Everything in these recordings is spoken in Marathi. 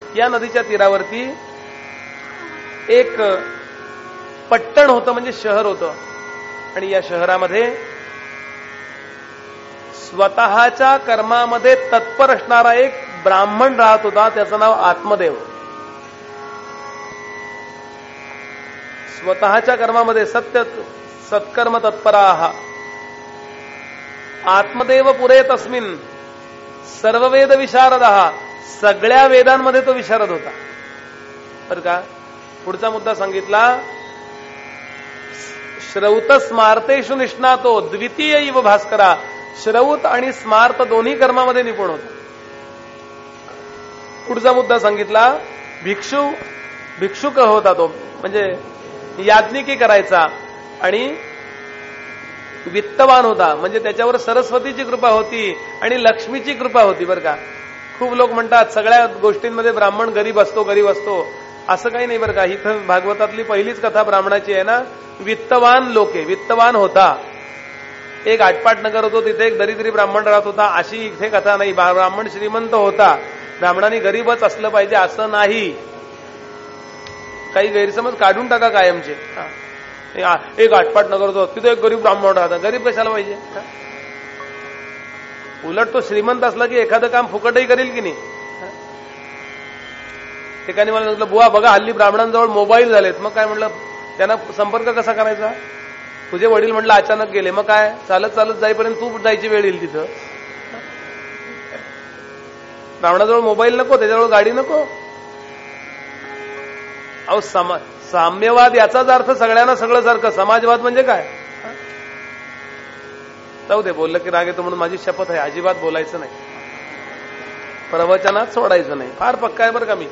या नदीच्या तीरावरती एक पट्टण होतं, म्हणजे शहर होतं. आणि या शहरामध्ये स्वतःच्या कर्मामध्ये तत्पर असणारा एक ब्राह्मण राहत होता. त्याचं नाव आत्मदेव. स्वतःच्या कर्मामध्ये सत्कर्म तत्पराः आत्मदेव पुरे तस्मिन सर्ववेद विशारदः. सगळ्या वेदांमध्ये तो विशारद होता बरं का. पुढचा मुद्दा सांगितला, श्रौत स्मार्तेषु निष्णातो द्वितीय इव भास्करा. श्रौत आणि स्मार्त दोन्ही कर्मामध्ये निपुण होता. पुढचा मुद्दा सांगितला, भिक्षुक होता तो, म्हणजे याज्ञिकी करायचा. आणि वित्तवान होता, म्हणजे त्याच्यावर सरस्वतीची कृपा होती आणि लक्ष्मीची कृपा होती बरं का. खूप लोक म्हणतात सगळ्या गोष्टींमध्ये ब्राह्मण गरीब असतो. असं काही नाही बरं का. ही भागवतातली पहिलीच कथा ब्राह्मणाची आहे ना. वित्तवान लोके, वित्तवान होता. एक आटपाट नगर होतो, तिथे एक दरिद्री ब्राह्मण राहत होता, अशी इथे कथा नाही. ब्राह्मण श्रीमंत होता. ब्राह्मणांनी गरीबच असलं पाहिजे असं नाही. काही गैरसमज काढून टाका कायमचे. एक आटपाट नगर होतो, तिथे एक गरीब ब्राह्मण राहता. गरीब कशाला पाहिजे. उलट तो श्रीमंत असला की एखादं काम फुकटही करेल की नाही. ठिकाणी मला म्हटलं, बुवा बघा हल्ली ब्राह्मणांजवळ मोबाईल झालेत. मग काय म्हटलं, त्यांना संपर्क कसा करायचा. तुझे वडील म्हटलं अचानक गेले, मग काय चालत चालत जाईपर्यंत तू जायची वेळ येईल तिथं. ब्राह्मणाजवळ मोबाईल नको, त्याच्याजवळ गाडी नको. अहो साम्यवाद याचाच अर्थ सगळ्यांना सगळं सारखं. समाजवाद म्हणजे काय. जाऊ दे, बोललं की राग येतो म्हणून माझी शपथ आहे अजिबात बोलायचं नाही. प्रवचनात सोडायचं नाही. फार पक्का आहे बरं का मी.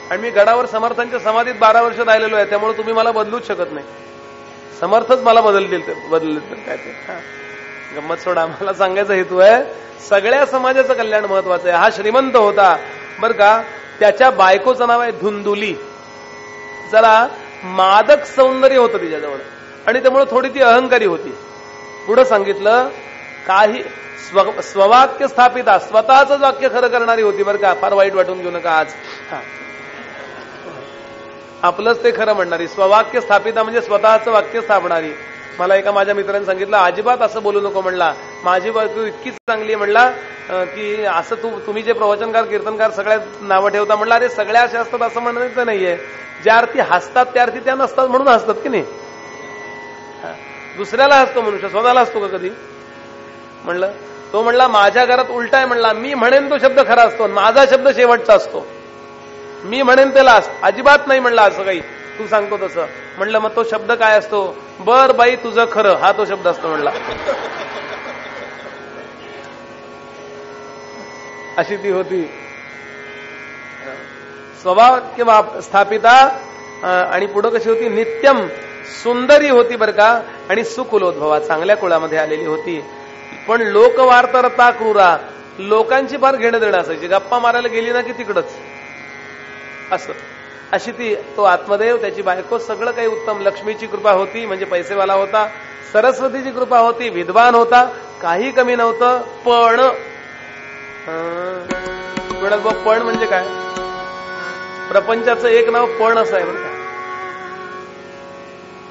आणि मी गडावर समर्थांच्या समाधीत 12 वर्ष राहिलेलो आहे. त्यामुळे तुम्ही मला बदलूच शकत नाही. समर्थच मला बदलतील तर काय ते. गंमत सोडा. मला सांगायचा हेतू आहे, सगळ्या समाजाचं कल्याण महत्वाचं आहे. हा श्रीमंत होता बरं का. त्याच्या बायकोचं नाव आहे धुंदुली. जरा मादक सौंदर्य होतं तिच्याजवळ आणि त्यामुळे थोडी ती अहंकारी होती. पुढे सांगितलं, काही स्ववाक्य स्थापिता, स्वतःच वाक्य खरं करणारी होती बरं का. फार वाईट वाटून घेऊ नका आज. आपलंच ते खरं म्हणणारी. स्ववाक्य स्थापिता म्हणजे स्वतःचं वाक्य स्थापणारी. मला एका माझ्या मित्राने सांगितलं, अजिबात असं बोलू नको म्हणला. माझी बायको इतकी चांगली आहे म्हणला की असं तुम्ही जे प्रवचनकार कीर्तनकार सगळ्या नावं ठेवता म्हणला. अरे सगळ्या अशा असतात असं म्हणायचं नाहीये. ज्या अर्थी हसतात त्या अर्थी त्या नसतात म्हणून हसतात की नाही. दुसऱ्याला हसतो मनुष्य, स्वतःला हसतो का कधी. म्हणलं तो म्हणला माझ्या घरात उलटा आहे म्हणला. मी म्हणेन तो शब्द खरा असतो, माझा शब्द शेवटचा असतो. मी म्हणेन त्याला अजिबात नाही म्हणला असं काही. तू सांगतो तसं. म्हणलं मग तो शब्द काय असतो. बर बाई तुझं खरं, हा तो शब्द असतो म्हणला. अशी ती होती. स्ववाक्य स्थापिता. आणि पुढं कशी होती, नित्यम सुंदरी होती बरं का. आणि सुकुलोद्भवा, चांगल्या कुळामध्ये आलेली होती. पण लोकवार्तरता क्रूरा, लोकांची फार घेणं देणं असायची. गप्पा मारायला गेली ना की तिकडच असं. अशी ती तो आत्मदेव, त्याची बायको, सगळं काही उत्तम. लक्ष्मीची कृपा होती म्हणजे पैसेवाला होता. सरस्वतीची कृपा होती, विद्वान होता, काही कमी नव्हतं. पण पण म्हणजे काय. प्रपंचाचं एक नाव पण असं आहे बरं का.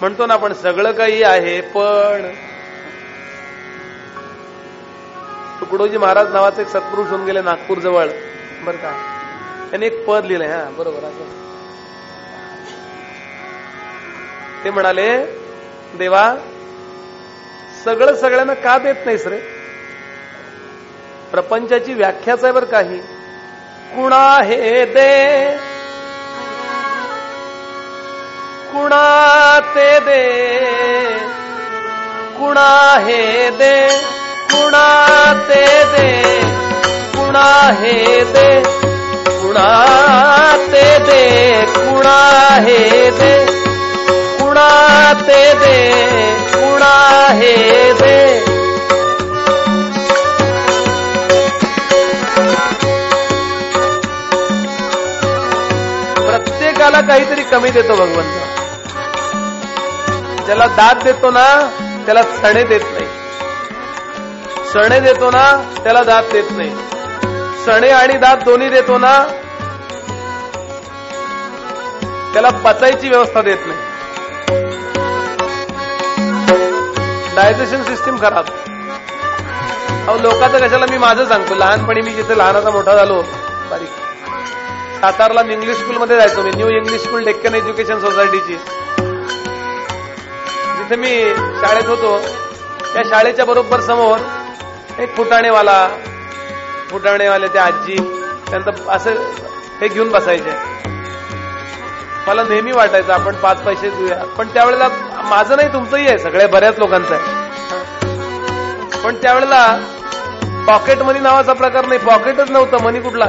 म्हणतो ना आपण सगळं काही आहे पण. तुकडोजी महाराज नावाचे एक सत्पुरुष होऊन गेले नागपूर जवळ बरं का. त्यांनी एक पद लिहिलंय. हा बरोबर असं ते म्हणाले, देवा सगळं सगळ्यांना का देत नाहीस रे. प्रपंचाची व्याख्याच आहे बरं काही. कुणा हे दे कुणा ते दे, कुणा हे दे कुणा ते दे, कुणा हे दे कुणा ते दे, कुणा हे दे कुणा ते दे, कुणा हे दे. प्रत्येकाला काहीतरी कमी देतो भगवंत. ज्याला दात देतो ना त्याला सणे देत नाही. सणे देतो ना त्याला दात देत नाही. सणे आणि दात दोन्ही देतो ना त्याला पचायची व्यवस्था देत नाही, डायजेशन सिस्टीम खराब. अहो लोकांचं कशाला, मी माझं सांगतो. लहानपणी मी जिथे लहानाचा मोठा झालो, बारीक सातारला इंग्लिश स्कूलमध्ये जायचो मी, new English school Deccan education सोसायटीची. जिथे मी शाळेत होतो त्या शाळेच्या बरोबर समोर एक फुटाणेवाले त्या आजी, त्यांचं असं हे घेऊन बसायचे. मला नेहमी वाटायचं आपण 5 पैसे देऊया, पण त्यावेळेला माझं नाही तुमचंही आहे, सगळ्या बऱ्याच लोकांचं आहे. पण त्यावेळेला पॉकेट मनी नावाचा प्रकार नाही, पॉकेटच नव्हतं, मनी कुठला.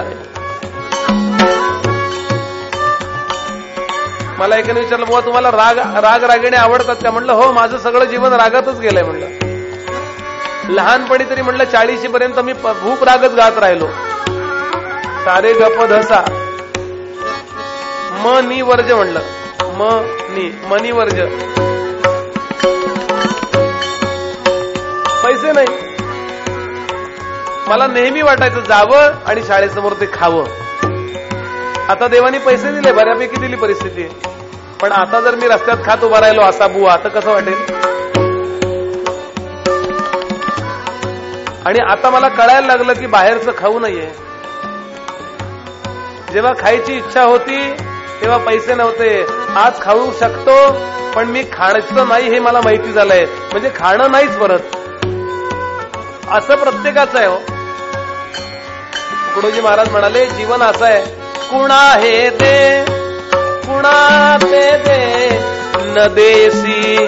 मला एकाने विचारलं, बुवा तुम्हाला राग रागिणी आवडतात का? म्हणलं हो, माझं सगळं जीवन रागातच गेलंय. म्हणलं लहानपणी तरी म्हणलं 40 पर्यंत मी खूप रागच गात राहिलो. सारे गप धसा मनी वर्ज, म्हणलं मनी वर्ज. पैसे नाही. मला नेहमी वाटायचं जावं आणि शाळेसमोर ते खावं. आता देवानी पैसे दिले, बऱ्यापैकी दिली परिस्थिती, पण आता जर मी रस्त्यात खात उभा राहिलो असा बुवा, तर कसं वाटेल? आणि आता मला कळायला लागलं की बाहेरचं खाऊ नये. जेव्हा खायची इच्छा होती तेव्हा पैसे नव्हते. आज खाऊ शकतो पण मी खायचं नाही हे मला माहिती झालंय, म्हणजे खाणं नाहीच परत. असं प्रत्येकाचं आहे हो. तुकडोजी महाराज म्हणाले, जीवन असं आहे, कुणा हे दे कुणा ते दे, न देसी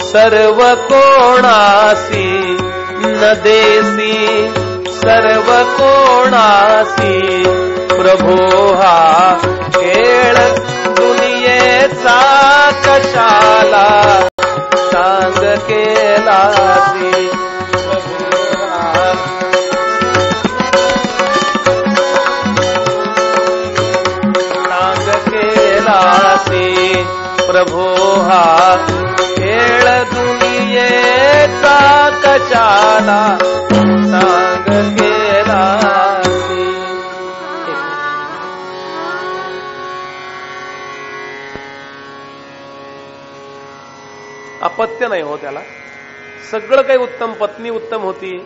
सर्व कोणासी, न देसी सर्व कोणासी. प्रभो हा खेळ दुनियेचा कशाला सांग केलासी. सांग केलासी प्रभो हा खेळ दुनियेचा कशाला सांग केलासी. अपत्य नाही हो त्याला. सगळं काही उत्तम, पत्नी उत्तम होती,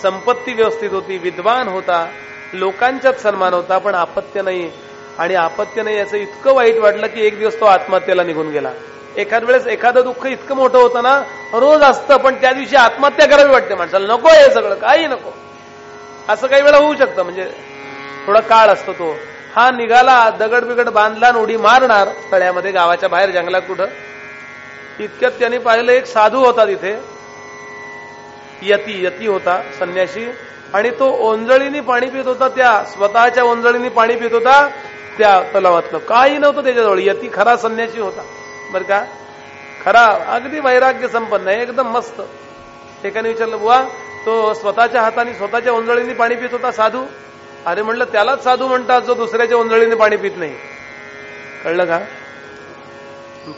संपत्ती व्यवस्थित होती, विद्वान होता, लोकांच्यात सन्मान होता, पण अपत्य नाही. आणि अपत्य नाही याचं इतकं वाईट वाटलं की एक दिवस तो आत्महत्येला निघून गेला. एखाद वेळेस एखादं दुःख इतकं मोठं होतं ना, रोज असतं, पण त्या दिवशी आत्महत्या करावी वाटते माणसाला. नको हे सगळं, काही नको. असं काही वेळा होऊ शकतं, म्हणजे थोडा काळ असतो तो. हा निघाला, दगड बिगड बांधला, उडी मारणार तळ्यामध्ये, गावाच्या बाहेर जंगलात कुठं. इतक्यात त्यांनी पाहिलं एक साधू होता तिथे, यती होता, संन्यासी, आणि तो ओंजळीनी पाणी पित होता. त्या स्वतःच्या ओंजळीनी पाणी पित होता त्या तलावातलं. काही नव्हतं त्याच्याजवळ. यती खरा संन्यासी होता बरं का, खरा, अगदी वैराग्य संपन्न आहे, एकदम मस्त. एकाने विचारलं, बुवा तो स्वतःच्या हाताने स्वतःच्या ओंजळीनी पाणी पित होता साधू? अरे म्हणलं त्यालाच साधू म्हणतात जो दुसऱ्याच्या ओंजळीने पाणी पित नाही. कळलं का?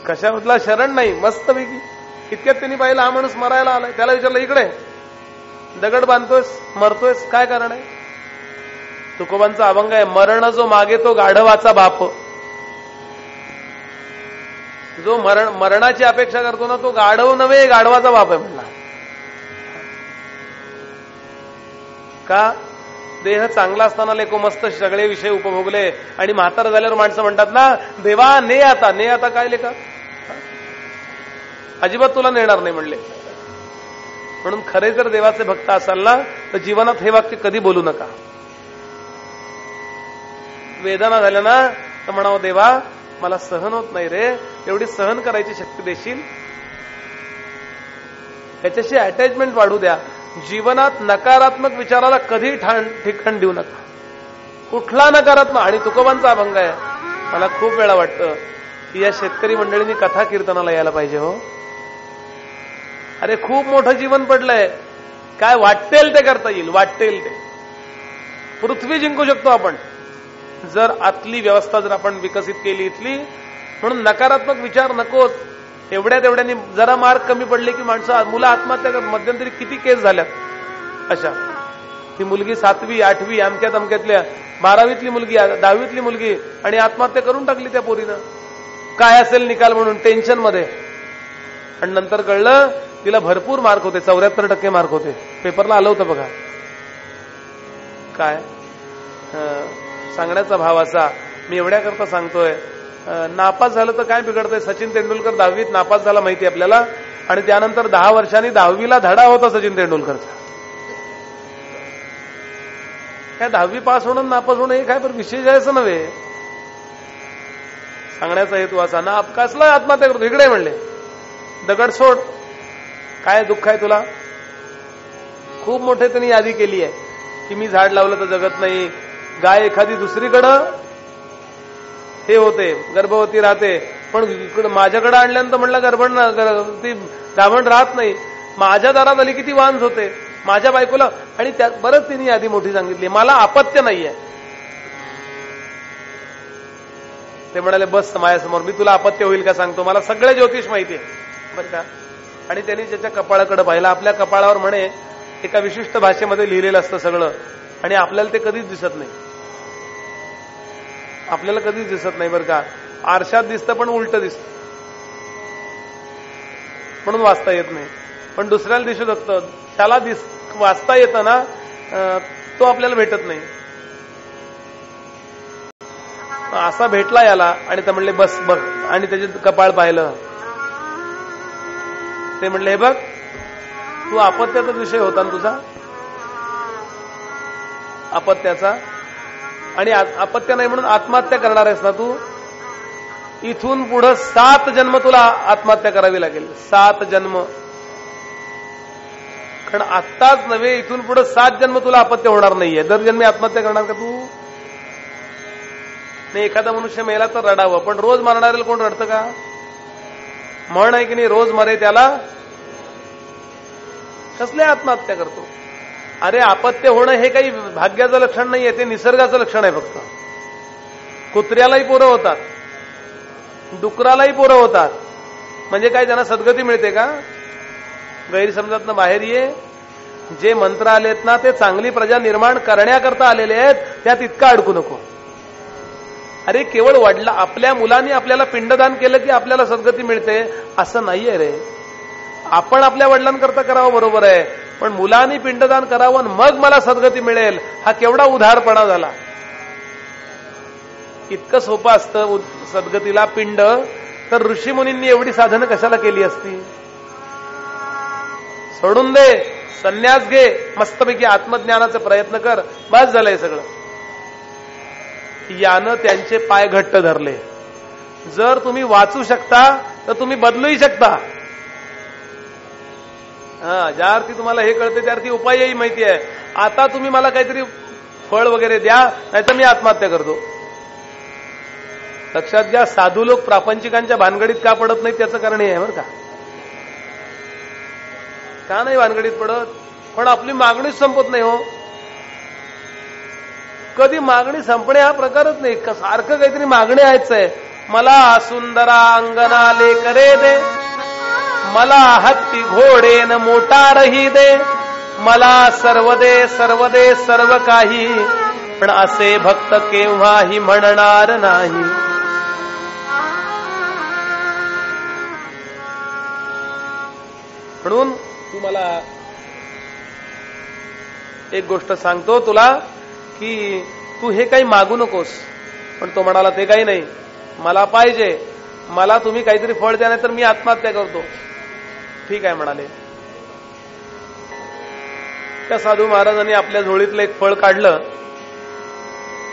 कशामधला शरण नाही, मस्तपैकी. इतक्यात त्यांनी पाहिलं हा माणूस मरायला आलाय. त्याला विचारलं, इकडे दगड बांधतोयस, मरतोयस, काय कारण आहे? तुकोबांचा अभंग आहे, मरण जो मागे तो गाढवाचा बाप. जो मरणाची अपेक्षा करतो ना, तो गाढव नव्हे, गाढवाचा बाप आहे म्हणला. का? देह चांगला असताना लेको मस्त सगळे विषय उपभोगले, आणि म्हातारा झाल्यावर माणसं म्हणतात ना, देवा ने आता काय लेखा, अजिबात तुला नेणार नाही म्हणले. म्हणून खरे जर देवाचे भक्त असाल ना, तर जीवनात हे वाक्य कधी बोलू नका. वेदना झाल्या ना तर म्हणावं, देवा मला सहन होत नाही रे, एवढी सहन करायची शक्ती देशील. याच्याशी अटॅचमेंट वाढू द्या. जीवनात नकारात्मक विचाराला कधी ठिकाण देऊ नका. कुठला नकारात्मक. आणि तुकोबांचा अभंग आहे, मला खूप वेळा वाटतं की या शेतकरी मंडळींनी कथा कीर्तनाला यायला पाहिजे हो. अरे खूप मोठं जीवन पडलंय, काय वाटेल ते करता येईल, वाटेल ते. पृथ्वी जिंकू शकतो आपण जर आतली व्यवस्था जर आपण विकसित केली इथली. म्हणून नकारात्मक विचार नकोच. एवढ्यानी जरा मार्क कमी पडले की मुलं आत्महत्या करतात. मध्यंतरी किती केस झाल्यात अशा. ती मुलगी 7वी 8वी अमक्यातल्या 12वीतली मुलगी 10वीतली मुलगी आणि आत्महत्या करून टाकली त्या पोरीनं. काय असेल निकाल म्हणून टेन्शन मध्ये. आणि नंतर कळलं तिला भरपूर मार्क होते, 74% मार्क होते. पेपरला आलं होतं बघा. काय सांगण्याचा भाव असा, मी एवढ्याकरता सांगतोय, नापास झालं तर काय बिघडतंय. सचिन तेंडुलकर 10वीत नापास झाला माहिती आपल्याला, आणि त्यानंतर 10 वर्षांनी 10वीला धडा होता सचिन तेंडुलकरचा. काय 10वी पास होणं नापास होणं हे काय पण विशेष आहे असं नव्हे. सांगण्याचा हेतू असा ना, कसला आत्महत्या करतो इकडे म्हणले, दगड सोड, काय दुःख आहे तुला. खूप मोठे त्यांनी यादी केली आहे की मी झाड लावलं तर जगत नाही, गाय एखादी दुसरीकडं हे होते गर्भवती राहते, पण इकडं माझ्याकडे आणल्यानंतर म्हणलं ती गाभण राहत नाही, माझ्या दारात आली किती वांस होते, माझ्या बायकोला. आणि त्यात बरंच तिने यादी मोठी सांगितली. मला अपत्य नाहीये. ते म्हणाले बस माझ्यासमोर, मी तुला अपत्य होईल का सांगतो, मला सगळे ज्योतिष माहिती आहे बरं का. आणि त्यांनी त्याच्या कपाळाकडे पाहिलं. आपल्या कपाळावर म्हणे एका विशिष्ट भाषेमध्ये लिहिलेलं असतं सगळं, आणि आपल्याला ते कधीच दिसत नाही. आपल्याला कधीच दिसत नाही बरं का. आरशात दिसतं पण उलट दिसतं, म्हणून वाचता येत नाही. पण दुसऱ्याला दिसू शकतं, त्याला वाचता येतं ना, तो आपल्याला भेटत नाही. असा भेटला याला, आणि ते म्हणले बस बघ, आणि त्याचे कपाळ पाहिलं. ते म्हणले हे बघ, तू अपत्याचा विषय होता ना तुझा, अपत्याचा, आणि अपत्य नाही म्हणून आत्महत्या करणार आहेस ना तू, इथून पुढे 7 जन्म तुला आत्महत्या करावी लागेल. 7 जन्म. कारण आत्ताच नव्हे, इथून पुढे 7 जन्म तुला अपत्य होणार नाहीये. दर जन्मी आत्महत्या करणार का तू? नाही. एखादा मनुष्य मेला तर रडावं, पण रोज मरणाऱ्याला कोण रडतं का? म्हण आहे की नाही, रोज मरे त्याला कसले आत्महत्या करतो. अरे अपत्य होणं हे काही भाग्याचं लक्षण नाहीये, ते निसर्गाचं लक्षण आहे फक्त. कुत्र्यालाही पोरं होतात, डुकरालाही पोरं होतात, म्हणजे काय त्यांना सद्गती मिळते का? गैरसमजातनं बाहेर ये. जे मंत्र आलेत ना ते चांगली प्रजा निर्माण करण्याकरता आलेले आहेत, त्यात इतका अडकू नको. अरे केवळ वडला आपल्या मुलांनी आपल्याला पिंडदान केलं की आपल्याला सद्गती मिळते असं नाहीये रे. आपण आपल्या वडिलांकरता करावं बरोबर आहे, पण मुलांनी पिंडदान करावं मग मला सद्गती मिळेल, हा केवढा उधारपणा झाला. इतकं सोपं असतं सद्गतीला पिंड, तर ऋषीमुनींनी एवढी साधनं कशाला केली असती. सोडून दे, संन्यास घे, मस्तपैकी आत्मज्ञानाचा प्रयत्न कर, बस झालंय सगळं. यानं त्यांचे पाय घट्ट धरले. जर तुम्ही वाचू शकता तर तुम्ही बदलूही शकता. ज्या अर्थी तुम्हाला हे कळते त्या अर्थी उपायही माहिती आहे. आता तुम्ही मला काहीतरी फळ वगैरे द्या, नाहीतर मी आत्महत्या करतो. लक्षात घ्या, साधू लोक प्रापंचिकांच्या भानगडीत का पडत नाहीत त्याचं कारण हे आहे बरं का. का नाही भानगडीत पडत? पण आपली मागणीच संपत नाही हो. कधी मागणी संपणे हा प्रकारच नाही. सारखं काहीतरी मागणी आहेच आहे. मला सुंदरा अंगना लेकरे दे, मला हत्ती घोडे न मोटारही दे, मला सर्व दे सर्व काही, पण असे भक्त केव्हाही म्हणणार नाही. म्हणून तू मला एक गोष्ट सांगतो तुला की तू हे काही मागू नकोस. पण तो म्हणाला ते काही नाही, मला पाहिजे, मला तुम्ही काहीतरी फळ द्या नाही तर मी आत्महत्या करतो. ठीक आहे म्हणाले. त्या साधू महाराजांनी आपल्या झोळीतलं एक फळ काढलं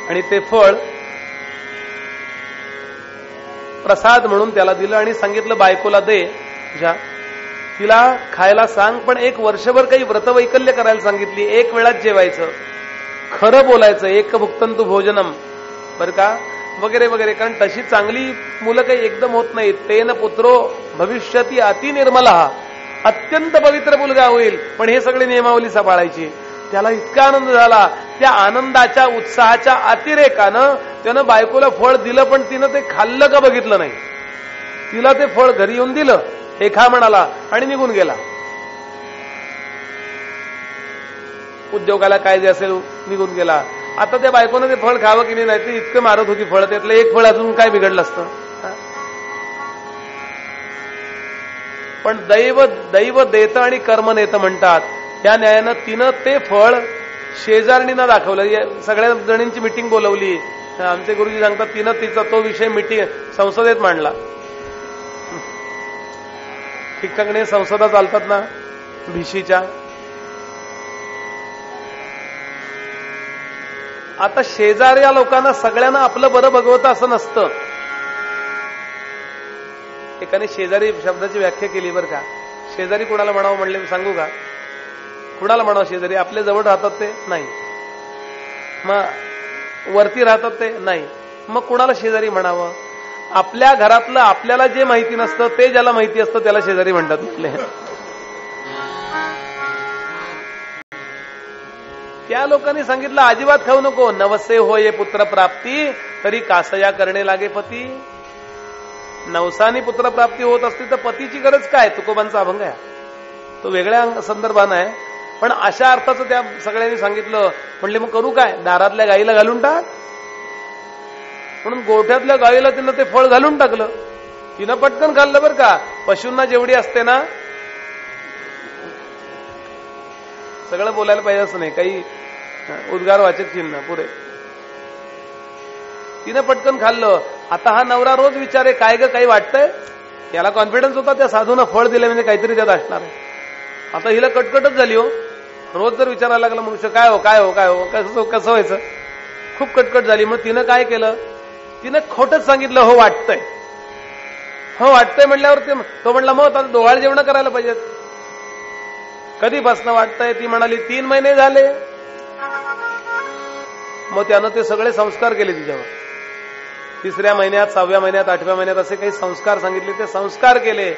आणि ते फळ प्रसाद म्हणून त्याला दिलं आणि सांगितलं बायकोला दे, तुझ्या तिला खायला सांग, पण 1 वर्षभर काही व्रतवैकल्य करायला सांगितली. 1 वेळाच जेवायचं, खरं बोलायचं, एक भुक्तंतु भोजनम बरं का, वगैरे वगैरे. कारण तशी चांगली मुलं काही एकदम होत नाहीत. तेन पुत्रो भविष्यती अति निर्मला, अत्यंत पवित्र मुलगा होईल. पण हे सगळे नियमावली सांभाळायची. त्याला इतका आनंद झाला. त्या आनंदाच्या उत्साहाच्या अतिरेकानं त्यानं बायकोला फळ दिलं, पण तिनं ते खाल्लं का बघितलं नाही. तिला ते फळ घरी येऊन दिलं, हे खा म्हणाला आणि निघून गेला. उद्योगाला काय जे असेल निघून गेला. आता त्या बायकोनं ते फळ खावं की नाही, ते इतकं मारत होती फळ, त्यातलं एक फळ अजून काय बिघडलं असतं. पण दैव देतं आणि कर्म नेतं म्हणतात. या न्यायानं तिनं ते फळ शेजारणींना दाखवलं. सगळ्या जणींची मिटिंग बोलवली. आमचे गुरुजी सांगतात तिनं तिचा तो विषय मिटिंग संसदेत मांडला. ठिकठाकणे संसदा चालतात ना भिशीच्या. आता शेजाऱ्या लोकांना सगळ्यांना आपलं बरं बघवतं असं नसतं. एकाने शेजारी शब्दाची व्याख्या केली बरं का. शेजारी कुणाला म्हणावं म्हणले सांगू का? कुणाला म्हणावं शेजारी? आपल्या जवळ राहतात ते नाही, मग वरती राहतात ते नाही, मग कुणाला शेजारी म्हणावं? आपल्या घरातलं आपल्याला जे माहिती नसतं ते ज्याला माहिती असतं त्याला शेजारी म्हणतात म्हटले. त्या लोकांनी सांगितलं अजिबात खाऊ नको. नवसे होय पुत्र प्राप्ती तरी कासया करणे लागे पती. नवसानी पुत्र प्राप्ती होत असती तर पतीची गरज काय? तुकोबांचा अभंग आहे तो, वेगळ्या संदर्भानं आहे. पण अशा अर्थाचं त्या सगळ्यांनी सांगितलं. म्हणले मग करू काय? दारातल्या गाईला घालून टाक. म्हणून गोठ्यातल्या गाईला तिनं ते फळ घालून टाकलं. तिनं पटकन खाल्लं बरं का. पशूंना जेवढी असते ना, सगळं बोलायला पाहिजे असं नाही, काही उद्गारवाचक चिन्ह पुरे. तिनं पटकन खाल्लं. आता हा नवरा रोज विचारे काय ग काही वाटतंय? याला कॉन्फिडन्स होता त्या साधूनं फळ दिलं म्हणजे काहीतरी त्यात असणार आहे. आता हिला कटकटच झाली हो. रोज जर विचारायला लागला मनुष्य काय हो काय हो काय हो कसं व्हायचं, खूप कटकट झाली. मग तिनं काय केलं? तिनं खोटच सांगितलं हो वाटतंय. हो वाटतंय म्हणल्यावर तो म्हणला मग आता डोहाळ जेवण करायला पाहिजेत. कधीपासून वाटतंय? ती म्हणाली 3 महिने झाले. मग त्यानं ते सगळे संस्कार केले तिच्यावर. 3ऱ्या महिन्यात 6व्या महिन्यात 8व्या महिन्यात असे काही संस्कार सांगितले. ते संस्कार केले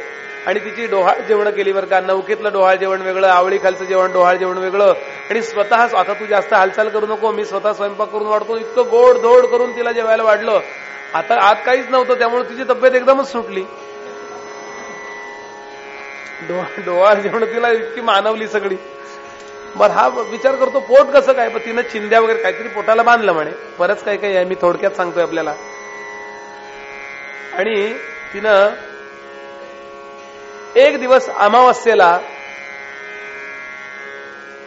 आणि तिची डोहाळ जेवण केली बरं का. नौकेतलं डोहाळ जेवण वेगळं, आवळी खालचं जेवण डोहाळ जेवण वेगळं. आणि स्वतः आता तू जास्त हालचाल करू नको, मी स्वतः स्वयंपाक करून वाढतो. इतकं गोड धोड करून तिला जेवायला वाढलं. आता आत काहीच नव्हतं त्यामुळे तिची तब्येत एकदमच सुटली. डोहाळ जेवण तिला इतकी मानवली सगळी. बरं हा विचार करतो पोट कसं काय? पण तिनं चिंध्या वगैरे काहीतरी पोटाला बांधलं म्हणे. बरंच काही काही आहे, मी थोडक्यात सांगतोय आपल्याला. आणि तिनं एक दिवस अमावस्येला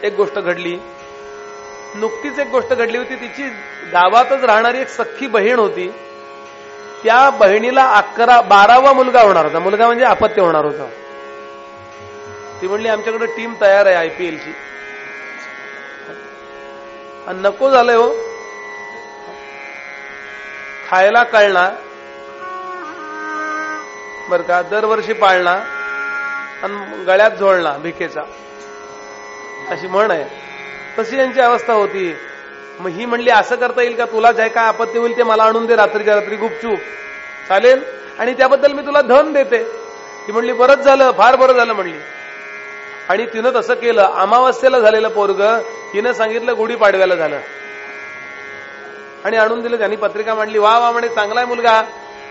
एक गोष्ट घडली. नुकतीच एक गोष्ट घडली होती. तिची गावातच राहणारी एक सख्खी बहीण होती. त्या बहिणीला 12वा मुलगा होणार होता. मुलगा म्हणजे अपत्य होणार होता. ती म्हणली आमच्याकडे टीम तयार आहे IPLची. नको झालंय हो. खायला कळणार बर का, दरवर्षी पाळणा आणि गळ्यात झोळणा भिकेचा, अशी म्हण आहे. तशी यांची अवस्था होती. मग ही म्हणली असं करता येईल का? तुला जे काय आपत्ती होईल ते मला आणून दे रात्रीच्या रात्री गुपचूप, चालेल? आणि त्याबद्दल मी तुला धन देते. ती म्हणली बरंच झालं, फार बरं झालं म्हणली. आणि तिनं तसं केलं. अमावस्येला झालेलं पोरग तिनं सांगितलं गुढीपाडव्याला झालं आणि आणून दिलं. त्यांनी पत्रिका मांडली. वा वा म्हणे चांगला आहे मुलगा.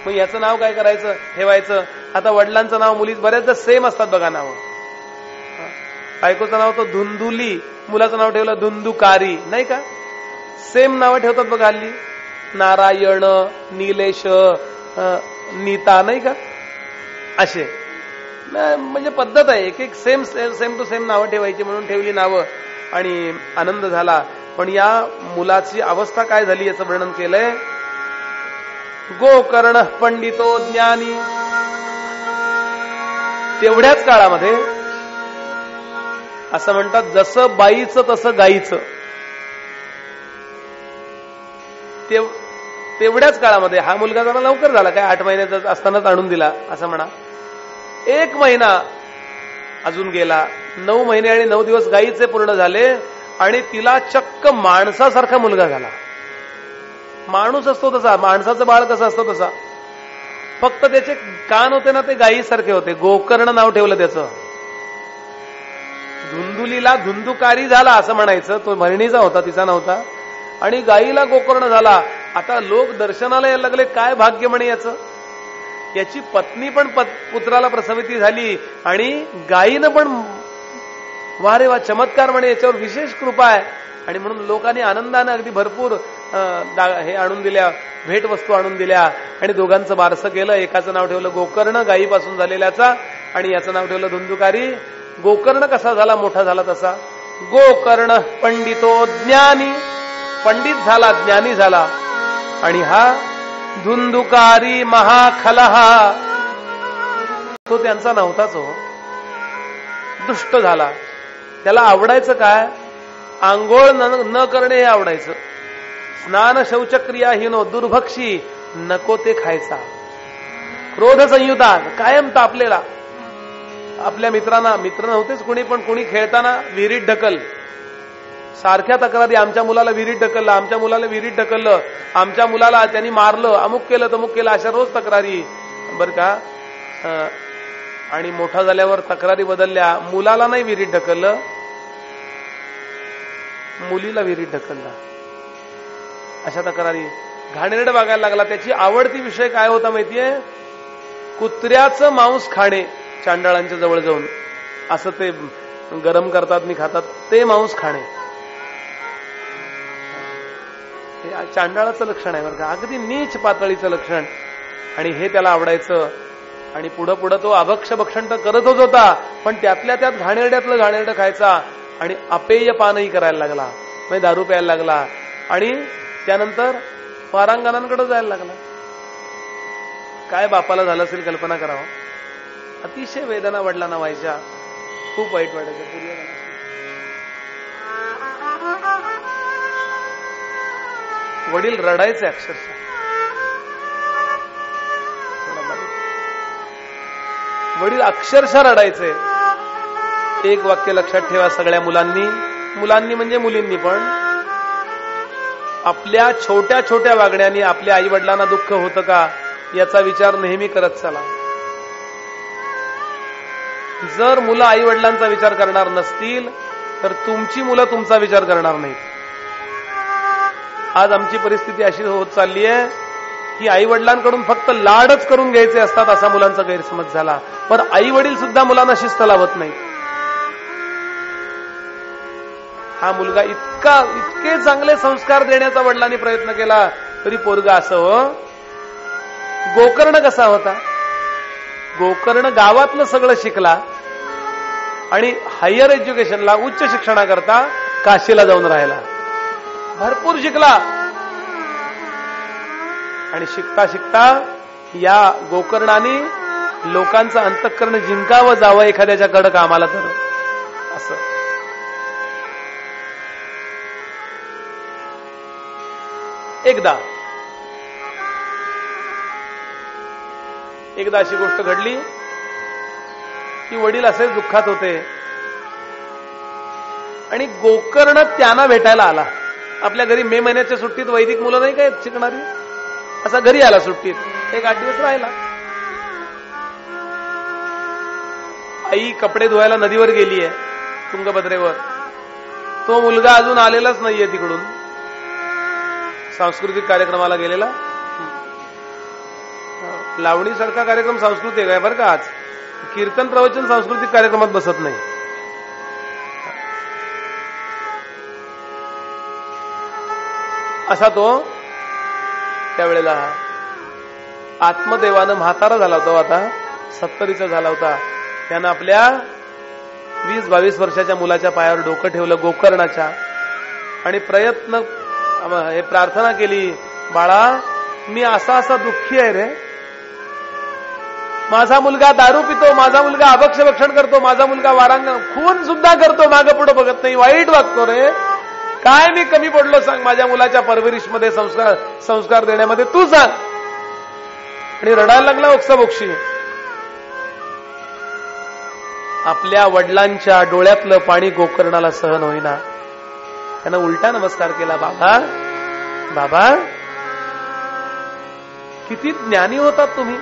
मग याचं नाव काय करायचं ठेवायचं? आता वडिलांचं नाव मुलीच बऱ्याचदा सेम असतात बघा नाव. बायकोचं नाव तर धुंदुली, मुलाचं नाव ठेवलं धुंदुकारी, नाही का? सेम नावं ठेवतात बघा हल्ली. नारायण, निलेश, नीता, नाही का? असे म्हणजे पद्धत आहे. एक एक सेम टू सेम नावं ठेवायची म्हणून ठेवली नावं आणि आनंद झाला. पण या मुलाची अवस्था काय झाली याचं वर्णन केलंय. गोकर्ण पंडितो ज्ञानी. तेवढ्याच काळामध्ये असं म्हणतात जसं बाईचं तसं गाईचं. तेवढ्याच काळामध्ये हा मुलगा जरा लवकर झाला, काय 8 महिन्याचा असतानाच आणून दिला असं म्हणा. 1 महिना अजून गेला. 9 महिने आणि 9 दिवस गाईचे पूर्ण झाले आणि तिला चक्क माणसासारखा मुलगा झाला. माणूस असतो तसा, माणसाचं बाळ कसं असतं तसा, फक्त त्याचे कान होते ना ते गायीसारखे होते. गोकर्ण नाव ठेवलं त्याचं. धुंदुलीला धुंदुकारी झाला असं म्हणायचं. तो बहिणीचा होता, तिचा नव्हता. आणि गायीला गोकर्ण झाला. आता लोक दर्शनाला यायला लागले, काय भाग्य म्हणे याचं. याची पत्नी पण पुत्राला प्रसविती झाली आणि गायीनं पण, वा रे वा चमत्कार म्हणे, याच्यावर विशेष कृपा आहे. आणि म्हणून लोकांनी आनंदानं अगदी भरपूर हे आणून दिल्या, भेटवस्तू आणून दिल्या आणि दोघांचं बारसं केलं. एकाचं नाव ठेवलं गोकर्ण, गायीपासून झालेल्याचा, आणि याचं नाव ठेवलं धुंदुकारी. गोकर्ण कसा झाला, मोठा झाला तसा. गोकर्ण पंडितो ज्ञानी, पंडित झाला, ज्ञानी झाला. आणि हा धुंदुकारी महाखलहा, तो त्यांचा नव्हताच हो, दुष्ट झाला. त्याला आवडायचं काय, आंघोळ न करणे हे आवडायचं. स्नान शौचक्रिया हिनो दुर्भक्षी, नको ते खायचा. क्रोध संयुता, कायम तापलेला. आपल्या मित्रांना, मित्र नव्हतेच कुणी, पण कुणी खेळताना विहिरीत ढकल, सारख्या तक्रारी, आमच्या मुलाला विहिरीत ढकललं, आमच्या मुलाला विहिरीत ढकललं, आमच्या मुलाला त्यांनी मारलं, अमुक केलं तमुक केलं, अशा रोज तक्रारी बर का. आणि मोठा झाल्यावर तक्रारी बदलल्या, मुलाला नाही विहिरीत ढकललं, मुलीला विहिरीत ढकलला. अशा तक्रारी. घाणेरडं बघायला लागला. त्याची आवडती विषय काय होता माहितीये, कुत्र्याचं मांस खाणे. चांडाळांच्या जवळ जाऊन असं ते गरम करतात मी खातात, ते मांस खाणे. हे चांडाळाचं लक्षण आहे बरं का, अगदी नीच पातळीचं लक्षण. आणि हे त्याला आवडायचं. आणि पुढं पुढं तो अभक्ष भक्षण तर करतच होता, पण त्यातल्या त्यात घाणेरड्यातलं घाणेरडं खायचा. आणि अपेय पानही करायला लागला, म्हणजे दारू प्यायला लागला. आणि त्यानंतर वारांगणांकडे जायला लागला. काय बापाला झालं असेल कल्पना करावं. अतिशय वेदना वडिलांना व्हायच्या, खूप वाईट वाटायचं. वडील रडायचे अक्षरशः. वडील अक्षरशः रडायचे. एक वाक्य लक्षात ठेवा सगळ्या मुलांनी म्हणजे मुलींनी पण, आपल्या छोट्या छोट्या वागण्याने आपल्या आई वडिलांना दुःख होतं का याचा विचार नेहमी करत चला. जर मुलं आई वडिलांचा विचार करणार नसतील तर तुमची मुलं तुमचा विचार करणार नाहीत. आज आमची परिस्थिती अशी होत चालली आहे की आई वडिलांकडून फक्त लाडच करून घ्यायचे असतात असा मुलांचा गैरसमज झाला. पण आई वडील सुद्धा मुलांना शिस्त लावत नाहीत. हा मुलगा इतके चांगले संस्कार देण्याचा वडिलांनी प्रयत्न केला तरी पोरगा असं हो. गोकर्ण कसा होता, गोकर्ण गावातलं सगळं शिकला आणि हायर एज्युकेशनला, उच्च शिक्षणाकरता काशीला जाऊन राहिला. भरपूर शिकला. आणि शिकता शिकता या गोकर्णाने लोकांचं अंतःकरण जिंकावं जावं एखाद्याच्या कडं कामाला तर असं. एकदा अशी गोष्ट घडली की वडील असेच दुःखात होते आणि गोकर्ण त्यांना भेटायला आला. आपल्या घरी मे महिन्याच्या सुट्टीत वैदिक मुलं नाही काय शिकणारी, असा घरी आला सुट्टीत. 1-8 दिवस राहिला. आई कपडे धुवायला नदीवर गेलीये, तुंगभद्रेवर. तो मुलगा अजून आलेलाच नाहीये तिकडून, सांस्कृतिक कार्यक्रमाला गेलेला. लावणीसारखा कार्यक्रम सांस्कृतिक आहे बरं का. आज कीर्तन प्रवचन सांस्कृतिक कार्यक्रमात बसत नाही. असा तो त्यावेळेला आत्मदेवानं म्हातारा झाला होता, आता 70चा झाला होता. त्यानं आपल्या 20-22 वर्षाच्या मुलाच्या पायावर डोकं ठेवलं गोकर्णाच्या आणि प्रार्थना केली, बाळा मी असा दुःखी आहे रे. माझा मुलगा दारू पितो, माझा मुलगा अभक्ष भक्षण करतो, माझा मुलगा वारांगण खून सुद्धा करतो, मागं पुढे बघत नाही, वाईट वागतो रे. काय मी कमी पडलो सांग माझ्या मुलाच्या परवरिशमध्ये, संस्कार देण्यामध्ये, तू सांग. आणि रडायला लागला ओक्साबोक्षी. आपल्या वडिलांच्या डोळ्यातलं पाणी गोकर्णाला सहन होईना. त्यानं उलटा नमस्कार केला, बाबा किती ज्ञानी होतात तुम्ही.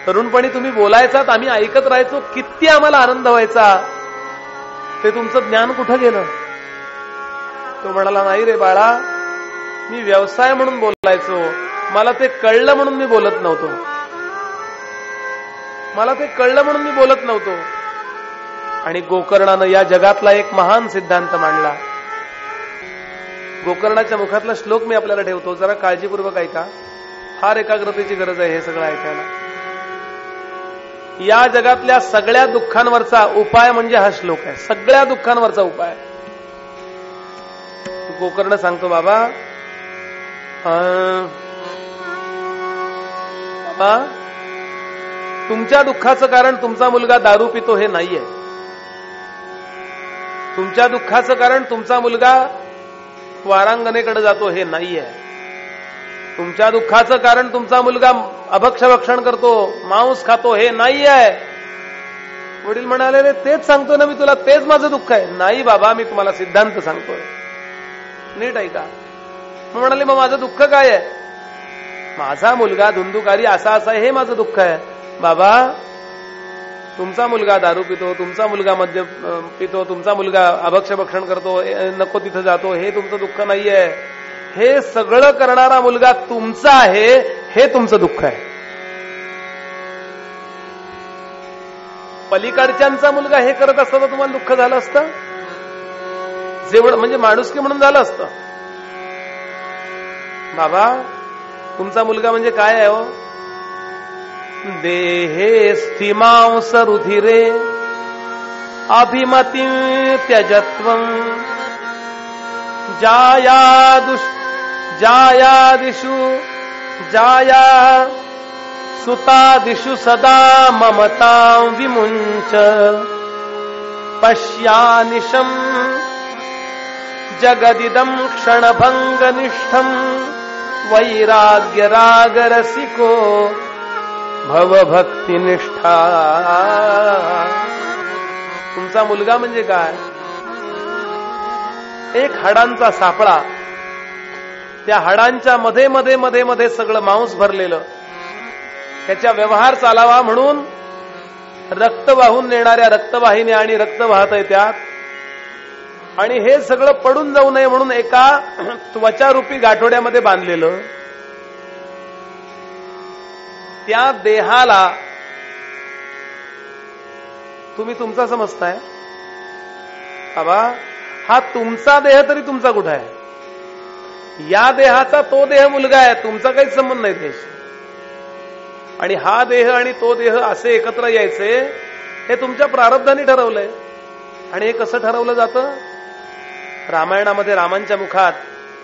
तरुणपणी तुम्ही बोलायचात, आम्ही ऐकत राहायचो, किती आम्हाला आनंद व्हायचा. ते तुमचं ज्ञान कुठं गेलं. तो म्हणाला, नाही रे बाळा, मी व्यवसाय म्हणून बोलायचो, मला ते कळलं म्हणून मी बोलत नव्हतो. आणि गोकर्णानं या जगातला एक महान सिद्धांत मांडला. गोकर्णाच्या मुखातला श्लोक मी आपल्याला ठेवतो, जरा काळजीपूर्वक ऐका. फार एकाग्रतेची गरज आहे हे सगळं ऐकायला. या जगातल्या सगळ्या दुःखांवरचा उपाय म्हणजे हा श्लोक आहे. सगळ्या दुःखांवरचा उपाय. गोकर्ण सांगतो, बाबा तुमच्या दुःखाचं कारण तुमचा मुलगा दारू पितो हे नाहीये. तुमच्या दुःखाचं कारण तुमचा मुलगा वारांगणेकडे जातो हे नाहीये. तुमच्या दुःखाचं कारण तुमचा मुलगा अभक्षभक्षण करतो, मांस खातो हे नाहीये. वडील म्हणाले, रे तेच सांगतो ना मी तुला, तेच माझं दुःख आहे. नाही बाबा, मी तुम्हाला सिद्धांत सांगतोय, नीट ऐका. मग म्हणाले, मग माझं दुःख काय आहे? माझा मुलगा धुंदुकारी असा असा हे माझं दुःख आहे. बाबा, तुमचा मुलगा दारू पितो, तुमचा मुलगा मद्य पितो, तुमचा मुलगा अभक्षभक्षण करतो, नको तिथं जातो, हे तुमचं दुःख नाहीये. हे सगळं करणारा मुलगा तुमचा आहे, हे तुमचं दुःख आहे. पलीकडच्यांचा मुलगा हे करत असता तर तुम्हाला दुःख झालं असतं, जेवढं म्हणजे माणुसकी म्हणून झालं असतं. बाबा, तुमचा मुलगा म्हणजे काय आहे हो? देहे स्थिमांस रुधिरे अभिमती त्यजत्वं जाया सुतादिषु सदा ममतां विमुञ्च पश्यानिशं जगदिदं क्षणभंगनिष्ठं वैराग्यरागरसिको भवभक्तिनिष्ठा. तुमचा मुलगा म्हणजे काय? एक हाडांचा सापळा, त्या हाडांच्या मध्ये मध्ये मध्ये मध्ये सगळं मांस भरलेलं, त्याच्या व्यवहार चालावा म्हणून रक्त वाहून नेणाऱ्या रक्तवाहिन्या आणि रक्त वाहत आहे त्यात, आणि हे सगळं पडून जाऊ नये म्हणून एका त्वचारूपी गाठोड्यामध्ये बांधलेलं. त्या देहाला तुम्ही तुमचा समजताय. बाबा, हा तुमचा देह तरी तुमचा कुठं आहे? या देहाचा तो देह मुलगा आहे, तुमचा काहीच संबंध नाही त्याशी. आणि हा देह आणि तो देह असे एकत्र यायचे हे तुमच्या प्रारब्धाने ठरवलंय. आणि हे कसं ठरवलं जातं? रामायणामध्ये रामांच्या मुखात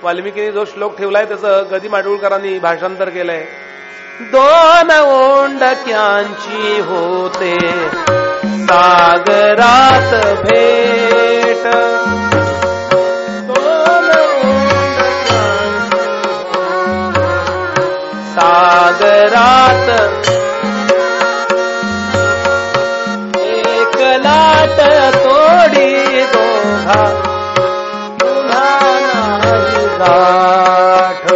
वाल्मिकीने जो श्लोक ठेवलाय त्याचं गदी माडगुळकरांनी भाषांतर केलंय. दोन ओंडक्यांची होते सागरात भेट, दोन सागरात एक लाट तोडी दोघा पुन्हा नाही गाठ.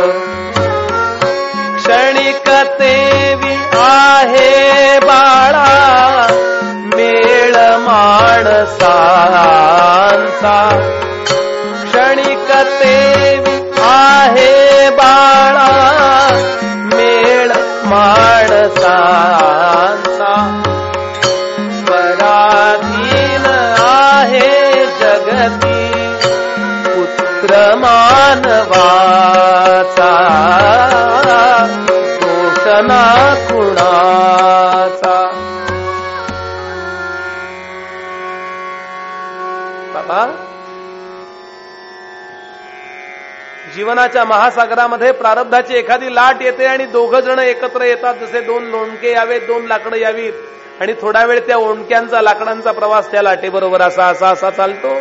क्षणिक तेवी आहे बाळा मेळ माणसांचा, क्षणिक तेवी आहे बाळा मेळ माणसांचा. पराधीन आहे जगती पुत्र मानवाचा, दोष ना कुणाचा. बाबा, जीवनाच्या महासागरामध्ये प्रारब्धाची एखादी लाट येते आणि दोघं जण एकत्र येतात. जसे दोन लोणके यावेत, दोन लाकडं यावीत, आणि थोडा वेळ त्या ओंडक्यांचा लाकडांचा प्रवास त्या लाटेबरोबर असा असा असा चालतो.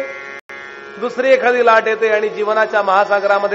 दुसरी एखादी लाट येते आणि जीवनाच्या महासागरामध्ये